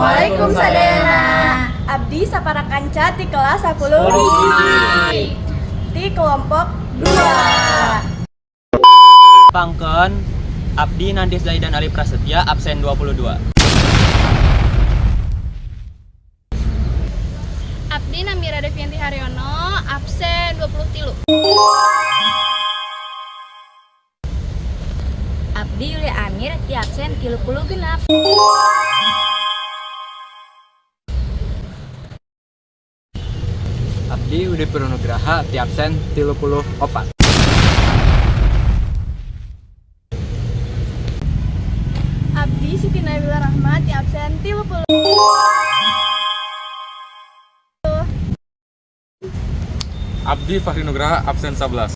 Assalamualaikum sadayana. Abdi sapara kanca ti kelas 10 ti kelompok 2. Pangken Abdi Nandis Zaidan Ali Prasetya absen 22. Abdi Namira Devianti Haryono absen 23. Abdi Yulia Amir ti absen 30 genap. Abdi Udi Purnugraha ti absen 34. Abdi Siti Nabila Rahmat ti absen 30. Abdi Fahri Nugraha absen 11.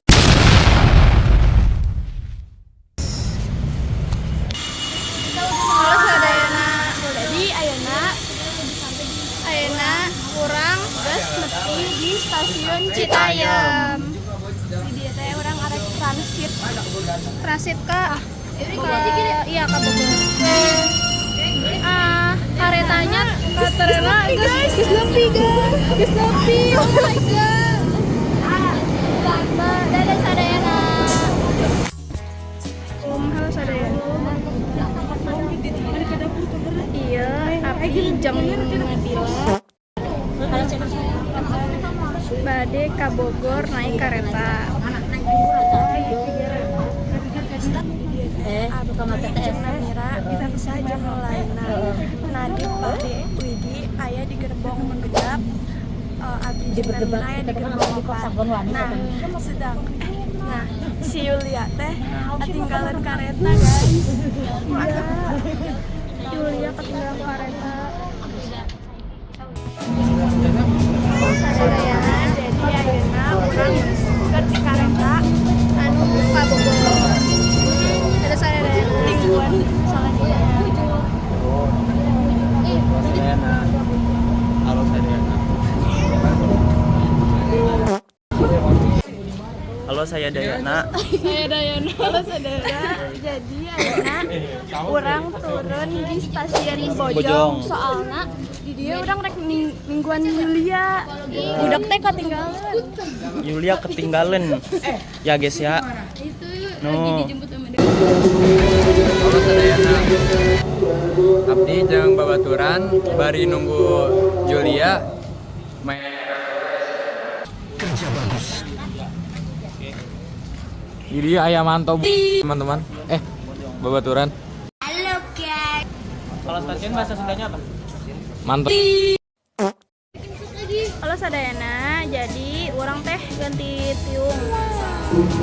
Halo sadayana. Jadi ayeuna urang geus nepi di stasiun Citayam. Di dieu teh urang arek transit ka iya ka Bogor. Karetanya katerena guys, geus nepi. Oh my god. Dadah sadayana. Halo sadayana. Iya, Abdi jeung Nabila bade ka Bogor naik kereta. Bukan mata TS. Namira bisa jeung lainna. Nadip Abdi Widi aya di gerbong genep. Abdi jeung Namira aya di gerbong 4. Nah, si Yulia teh ketinggalan kareta, guys. Iya. Yulia ketinggalan kereta. Sadayana jadi ayeuna urang geus keur di kareta Anu ka Bogor. Ada sadayana. mingguan salanjutnya. Sadayana. Halo Sadayana. Halo saya Dayana. Halo saudara, jadi ayeuna urang turun di stasiun Bojong. Soalna di dieu urang rek mingguan Yulia. Budak teh ketinggalan. Yulia ketinggalan. Ya guys ya. No. Halo sadayana. Abdi jeung babaturan bari nunggu Julia Jadi aya mantau teman-teman. Babaturan. Kalau stasiun bahasa Sundanya apa? Mantap. Halo sadayana, jadi urang teh ganti tiung.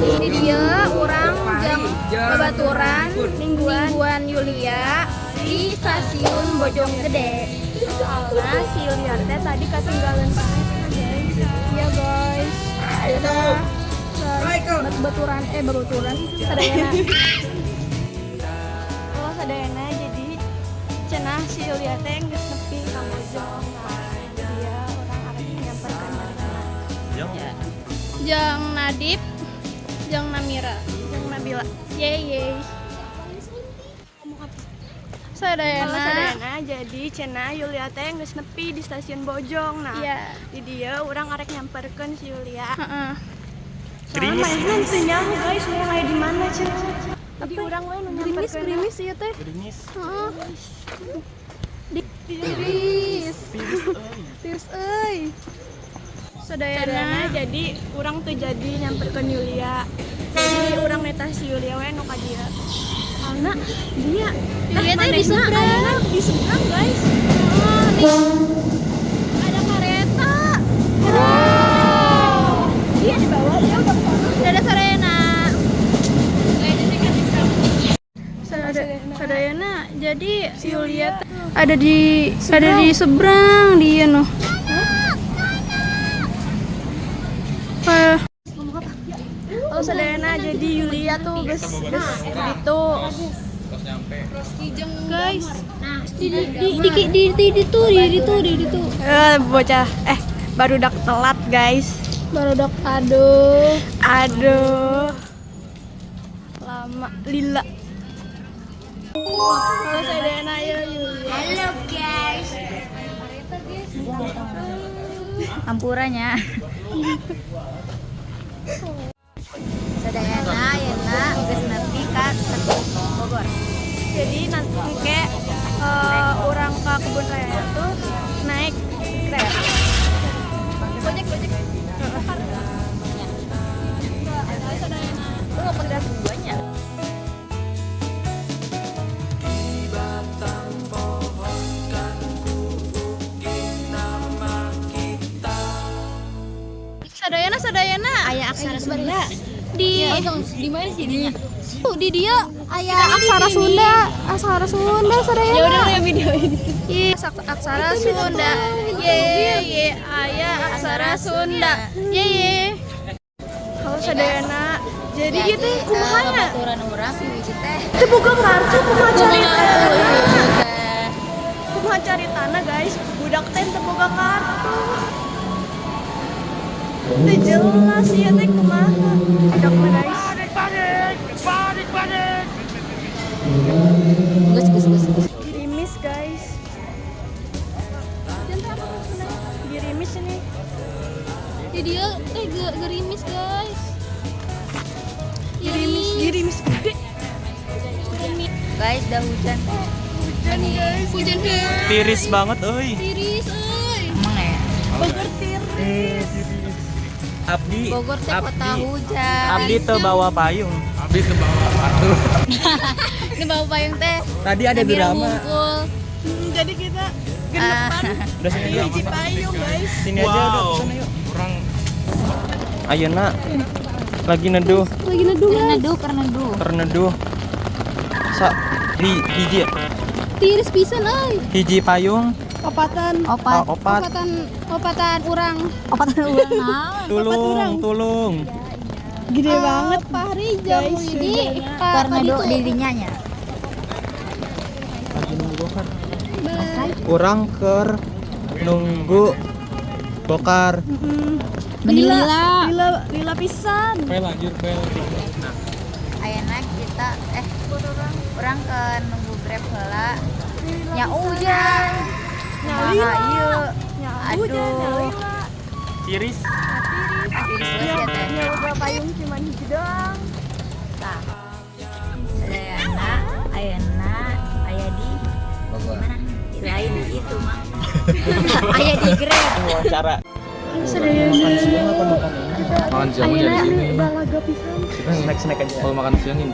Di dia urang jeung babaturan mingguan Yulia di stasiun Bojonggede. Soalna si Yulia teh tadi ketinggalan kareta, guys. Iya guys. Babaturan sadayana. Halo sadayana, jadi cenah si Yulia teh geus nepi ka Bojong. Dia urang arek nyamperkeun marana. Jeung Nadip, jeung Namira, jeung Nabila. Yeay. Sadayana. Sadayana jadi cenah Yulia teh geus nepi di stasiun Bojong. Nah, Iya. di dieu urang arek nyamperkeun si Yulia. Heeh. Soalnya mainan teu nyaho guys, urang aya di mana cenah. Jadi urang we nu nyamperkeun. Gerimis ieu teh. Gerimis. Heeh. Tiris euy. Sadayana jadi urang teu jadi nyamperkeun Yulia. Jadi urang neta si Yulia we nu ka dieu. Soalna dia Yulia teh di seberang. Di seberang guys. Ada kereta. Dia di bawah, dia udah ke sana. Dadah sadayana. Sadayana, jadi Yulia teh ada di seberang dia noh. Oh sadayana jadi Yulia tuh geus gitu. Guys, di itu. Bocah barudak telat guys. Barudak aduh. Lama lila. Halo sadayana ya Yulia. Halo guys. Hampuranya. Sadayana ayeuna geus nepi ka Bogor. Jadi nanti kayak orang ke kebun raya tuh naik Grab. Gojek. Lu nggak pakai duanya. Sadayana Aya aksara Sunda. di mana sih dinya? di dia aya aksara Sunda sadayana. Ya udah ya video ini. Iya, aksara Sunda. Ye aya aksara Sunda. Ye. Halo sadayana. Jadi gitu kumaha ya? Baturan urang si Wiji teh. Teu boga kartu kumaha caritana. Kumaha caritana guys? Budak teh teu boga kartu. Teu jelas ya teh kumaha. Budak mah guys. Gus. Gerimis guys. Gerimis ini. Di dia gerimis guys. Gerimis gede. Guys, dah hujan. Hujan guys. Tiris banget euy. Tiris euy. Emang ya? Bogor tiris. Abdi Bogor teh kota hujan. Abdi teu bawa payung. Abdi terbawa kartu. Ini bawa payung teh. Tadi ada drama. Ngumpul. Jadi kita genepan Udah sini di aja. Cipayung guys. Sini aja udah kesana yuk. Orang Ayeuna lagi neduh. Karena neduh. Terneduh. Sa di hiji Tiris pisan euy. hiji payung. Opatan. Opat. Opatan urang. Opatan ulang naon? Tulung. Gede banget Fahri jam ini. Karena dirinya nya. Lagi nunggu kan. Kurang ker nunggu bokar. Lila pisan. pel anjir pel. Ayeuna kita urang ke nunggu Grab heula. Nya hujan. Kumaha ieu? Aduh. Tiris. Tiris ya teh. Ya udah payung cuman hiji doang. Tah. Sadayana ayeuna aya di Bogor. Lain itu mah. Aya di Grab. Wawancara. Sadayana. Makan siang aja di sini. Balaga pisan. Kita snack aja. Kalau makan siang ini.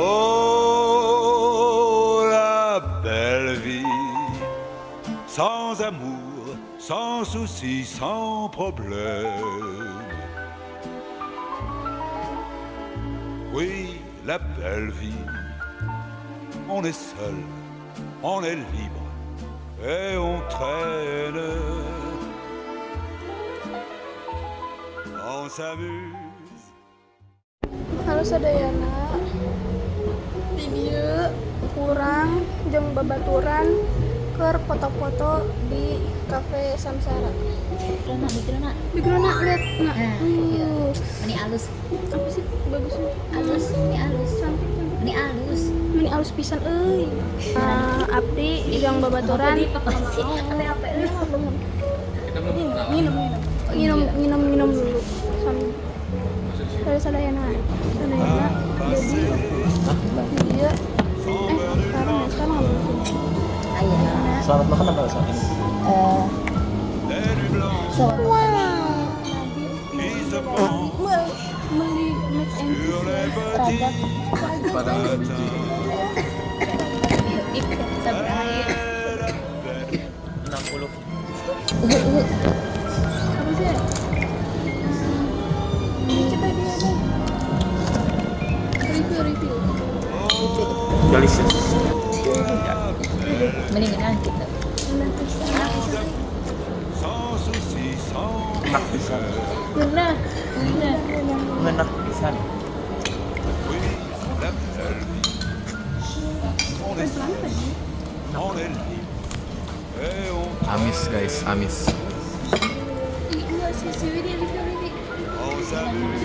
Oh, la belle vie, sans amour, sans souci, sans problème. Oui, la belle vie, on est seul, on est libre et on traîne. On s'amuse. Halo sadayana. Di dieu kurang jeung babaturan keur foto-foto di Cafe Samsara. Di Grona lihat nah. Ini alus. Apa sih bagusnya? Alus, ini alus. Ini alus. Ini alus pisan euy. Abdi jeung babaturan. Minum dulu. Dari sadayana. Jadi dia sekarang Ayeuna. Selamat makan apa saat ini? Meli make and Sur les petits Pada biji. Sabaraha ieu? 60. apa sih? Coba dia deh. Review. Delicious. Mendingan kita. sans souci, sans Enak pisan. Bener. Enak pisan. oui, la belle vie. On est seul, on est libre et on Amis guys, amis. s'amuse.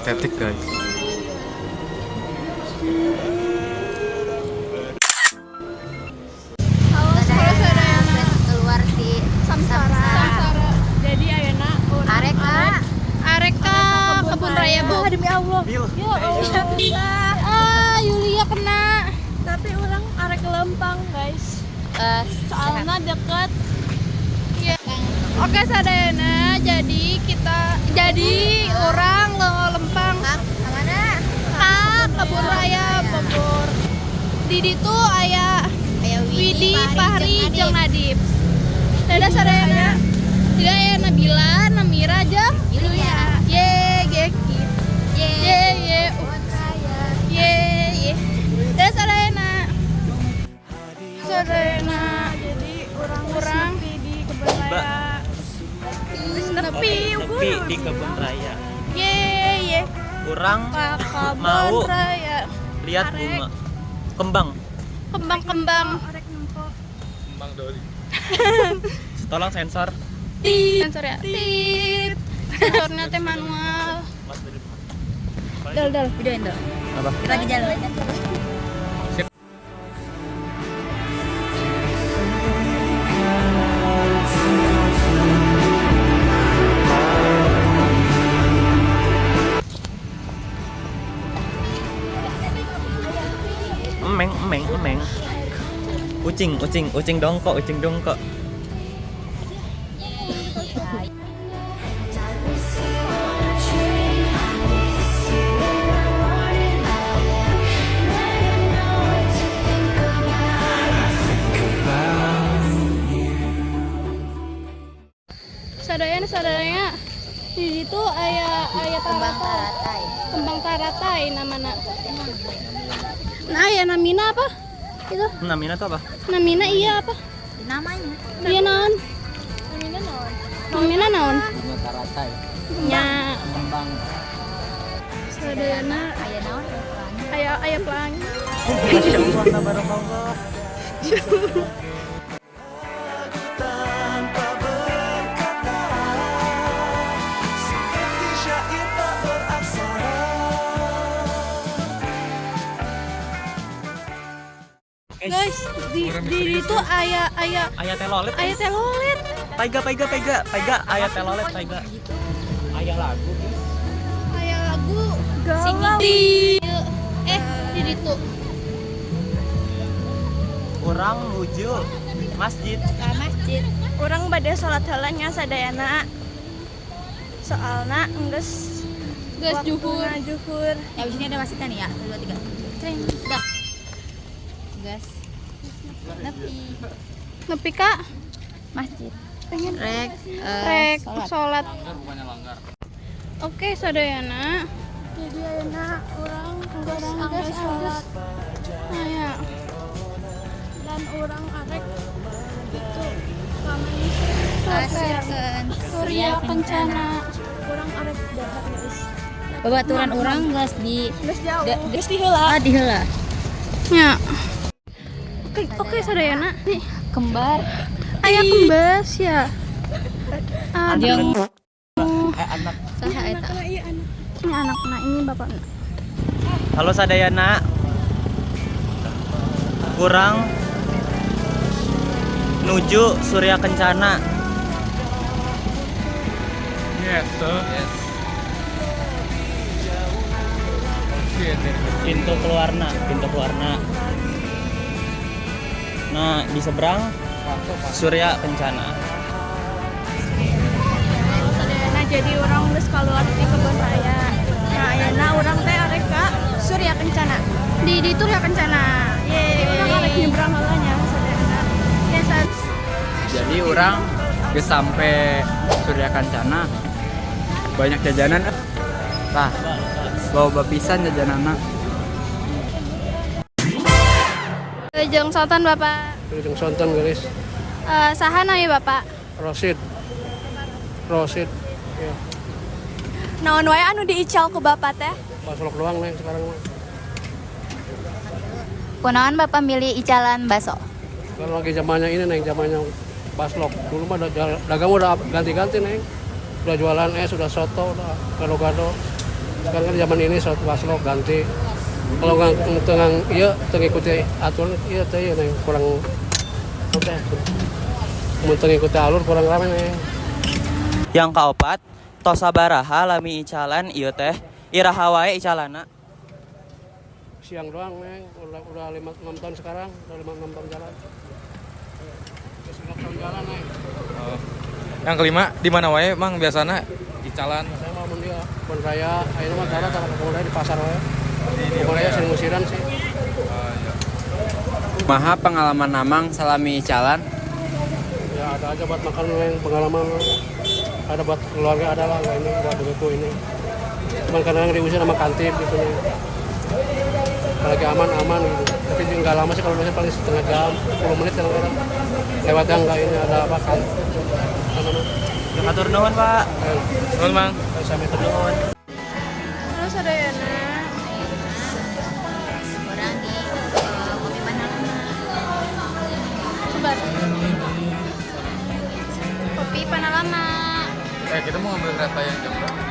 estetik guys. keluar di Samsara. Jadi ayeuna Arek Kak. arek ka kebun raya Bogor. Demi Allah. Yulia kena. Tapi orang arek lempang guys. Soalnya deket. Ya. Oke sadayana, jadi orang lempang Kemana? ka kebun raya Bogor. Di ditu aya Widi, Fahri, jeung Nadib. Dadah sadayana. Tidak aya Nabila, Namira jeung Yulia. Ye, Geki. Ye. Ye. Dadah sadayana. Sadayana. Jadi orang di kebun Mbak. raya. Wis nepi di kebun raya. Ye. Kurang Ka mau kebun raya. lihat bunga kembang. Kembang-kembang. Bang Doli. Tolong sensor. Sensor ya. Tit. Sensornya teh manual. Dol, videoin dol. Apa? Kita lagi jalan. Emeng. Ucing dongkok. Sadayana. Di situ aya taratai. Kembang taratai namana. Nah, ya namina apa? Itu. Namina tuh apa? Namina iya apa? Namanya. Iya naon? Namina naon? Taratai. Nya Kembang. sadayana Aya naon? aya pelangi. Masya Allah, tabarakallah. Guys, di itu aya Ayah telolet. telolet. Paiga. Ayah telolet, paiga. Ayah lagu. Aya lagu Galau. di itu. Orang menuju masjid. Masjid. Orang bade salat heulanya sadayana. Soalna geus Gas juhur. juhur. Ya, di sini ada wasitnya nih ya. 1 2 3. Ceng. Dah. Gas. Nepi ka Masjid. pengen Rek. rek Sholat. salat. Rupanya langgar. Oke, sadayana. Jadi ayeuna orang geus Orang angge geus salat Nah, ya. dan orang arek itu kami Askeun. Surya Kencana. orang arek dapat guys. Babaturan orang geus di Geus jauh. geus di heula. Di heula. Ya. Oke, sadayana. Nih, Kembar. aya kembas ya. Jeung Anak. saha eta? Iya anak. Ini anaknya, ini bapaknya. Halo sadayana. Kurang nuju Surya Kencana. Yes, sir. Yes. Pintu keluarna. Nah, di seberang Surya Kencana. Sadayana jadi orang geus keluar di kebun raya. Nah, ayeuna urang teh arek ka Surya Kencana. Di Surya Kencana. Urang arek nyebrang heulanya sadayana. Ya sad. Jadi orang geus sampai Surya Kencana. Banyak jajanan. Tah. Bawa pisan jajanana. Jeung sonton Bapak. Jeung sonton geus. Saha namanya Bapak? Rosid. Ya, Naon wae anu diical ku Bapak teh? basolok doang neng sekarang mah. Kunaon Bapak milih icalan baso? Kalau lagi zamannya ini neng, zamannya baslok. Dulu mah dagang udah ganti-ganti neng. Udah jualan es, udah soto, udah gado-gado. Sekarang kan zaman ini suatu baslok ganti. Kalau nggak tengah iya mengikuti aturan iya teh ya kurang udah. Mun mengikuti alur kurang rame nih. Yang kaopat, tos sabaraha lami icalan ieu teh iraha wae icalana. Siang doang nih, udah 5-6 tahun sekarang, udah 5-6 tahun jalan. Udah 9 tahun jalan nih. Yang kelima di mana wae mang biasana icalan. Saya mau dia Kebun Raya, akhirnya mah cara Kebun Raya di pasar wae. Kebun Raya sering ngusiran sih. Maha pengalaman Amang salami icalan. Ya ada aja buat makan yang pengalaman. Ada buat keluarga ada lah, nggak ini buat begitu ini. Cuman kadang diusir sama kantip gitu nih. Apalagi aman-aman gitu. Tapi nggak lama sih kalau biasanya paling setengah jam, 10 menit kadang-kadang. Lewat yang nggak ini ada apa kan? Atur nuhun, Pak. Nuhun mang. Sampai terus. Halo Sadayana. Orang di kopi Panalama. Sebar. Kopi Panalama. Kita mau ngambil kereta yang jam berapa?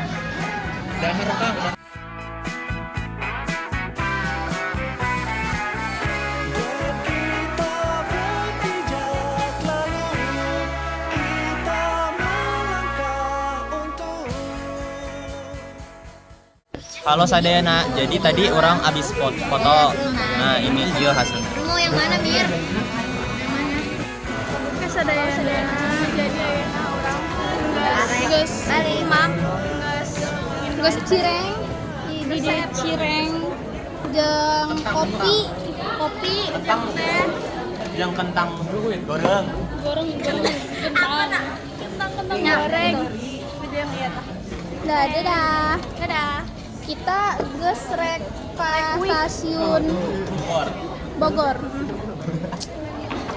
Udah merekam. Halo Sadayana, jadi tadi orang abis foto. Nah ini dia hasilnya. Mau yang mana Mir? Oke Sadayana. Jadi ayeuna orang geus imam, geus cireng, di cireng jeung kopi jeung teh. Yang kentang goreng. Kentang goreng. Dadah. Kita geus rek ka stasiun Bogor.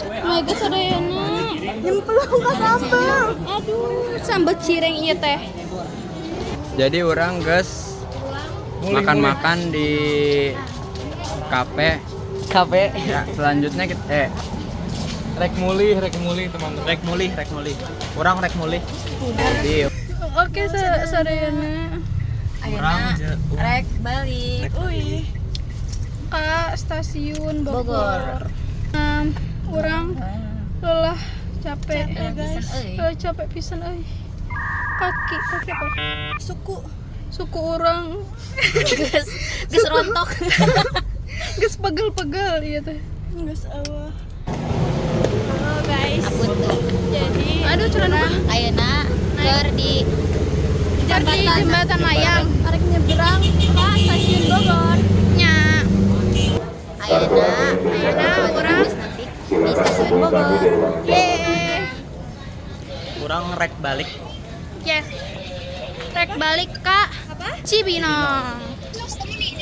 Mega Sadayana. Nyemplung ka sambal. Aduh, sambal cireng ieu teh. Jadi orang guys makan-makan di kafe. Ya, selanjutnya kita Rek muli teman-teman. Rek muli. Orang rek muli. Jadi Oke Sadayana. Orang Rek balik. Ka stasiun Bogor. Urang lelah capek lelah capek pisan euy. Kaki apa? Suku urang Geus rontok. geus pegel-pegel ieu teh. Geus awah. Halo guys. Apun tuh. Jadi aduh celana Ayeuna keur di jembatan layang arek nyebrang ka stasiun Bogor nya. Ayeuna urang di stasiun Bogor. Yeay. orang rek balik. Yes. Rek balik ke Cibinong.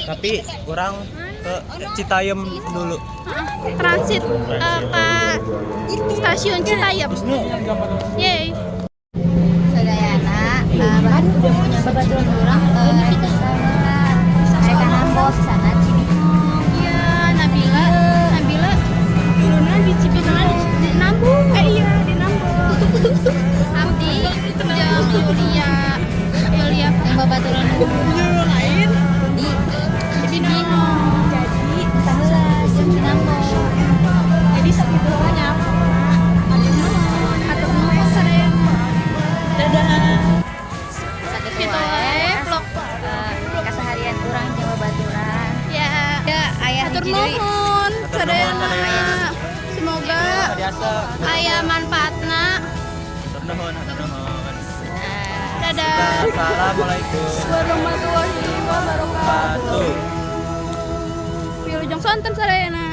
Tapi orang ke Citayam dulu. Transit ke stasiun Citayam. Yeay. Sadayana bahan udah punya babaturan urang mereka nambos sana Cibinong. Iya, Nabila dulunya di Cibinong di Nambung. Iya, di Nambung. Abdi jeung Yulia Yang babaturan lain di Cibinong. Jadi Saheula jeung di Nambos. jadi segitu banyak. Atur nuhun Sadayana. Dadah. Sakit Gitu wae vlog. keseharian urang jeung babaturan. Ya, Aya atur hiji deui. nuhun Sadayana. Semoga Biasa. aya manfaatna. Hatur nuhun. Dadah. Assalamualaikum Warahmatullahi wabarakatuh. warahmatullahi Wilujeng sonten Sadayana.